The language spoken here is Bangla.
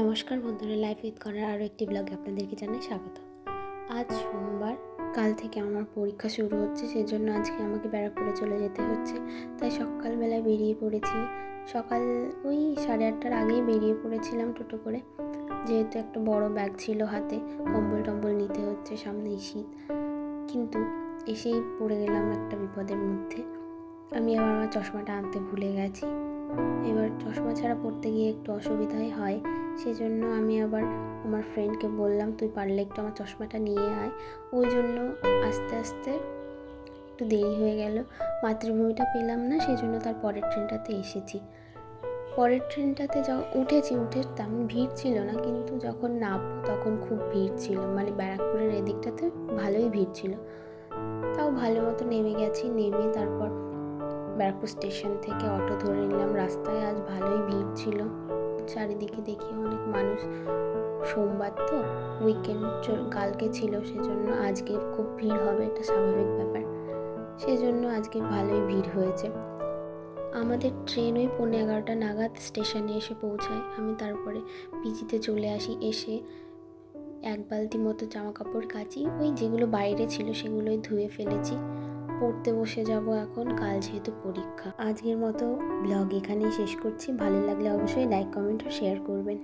নমস্কার বন্ধুরা, লাইফ উইথ করার আরও একটি ব্লগে আপনাদেরকে জানাই স্বাগত। আজ সোমবার, কাল থেকে আমার পরীক্ষা শুরু হচ্ছে, সেজন্য আজকে আমাকে ব্যারাকপুরে চলে যেতে হচ্ছে। তাই সকালবেলায় বেরিয়ে পড়েছি। সকাল ওই 8:30টার আগেই বেরিয়ে পড়েছিলাম টোটো করে, যেহেতু একটা বড় ব্যাগ ছিল হাতে, কম্বল টম্বল নিতে হচ্ছে, সামনেই শীত। কিন্তু এসেই পড়ে গেলাম একটা বিপদের মধ্যে। আমি আবার আমার চশমাটা আনতে ভুলে গেছি। এবার চশমা ছাড়া পড়তে গিয়ে একটু অসুবিধাই হয়, সেজন্য আমি আবার আমার ফ্রেন্ডকে বললাম, তুই পারলে একটু আমার চশমাটা নিয়ে আয়। ওই জন্য আস্তে আস্তে একটু দেরি হয়ে গেল, মাতৃভূমিটা পেলাম না, সেই জন্য তার পরের ট্রেনটাতে এসেছি। পরের ট্রেনটাতে উঠে তেমন ভিড় ছিল না, কিন্তু যখন নামবো তখন খুব ভিড় ছিল, মানে ব্যারাকপুরের এদিকটাতে ভালোই ভিড় ছিল। তাও ভালো মতো নেমে গেছি। নেমে তারপর ব্যারাকপুর স্টেশন থেকে অটো ধরে নিলাম। রাস্তায় আজ ভালোই ভিড় ছিল, চারিদিকে দেখি অনেক মানুষ। সোমবার তো, উইকেন্ড কালকে ছিল, সেজন্য আজকে খুব ভিড় হবে, এটা স্বাভাবিক ব্যাপার। সেজন্য আজকে ভালোই ভিড় হয়েছে। আমাদের ট্রেন ওই 11:30 নাগাদ স্টেশনে এসে পৌঁছায়। আমি তারপরে পিজিতে চলে আসি। এসে এক বালতি মতো জামা কাপড় কাচি, ওই যেগুলো বাইরে ছিল সেগুলোই ধুয়ে ফেলেছি। পড়তে বসে যাব এখন, কাল যেহেতু পরীক্ষা। আজকের মতো ব্লগ এখানেই শেষ করছি। ভালো লাগলে অবশ্যই লাইক, কমেন্ট ও শেয়ার করবেন।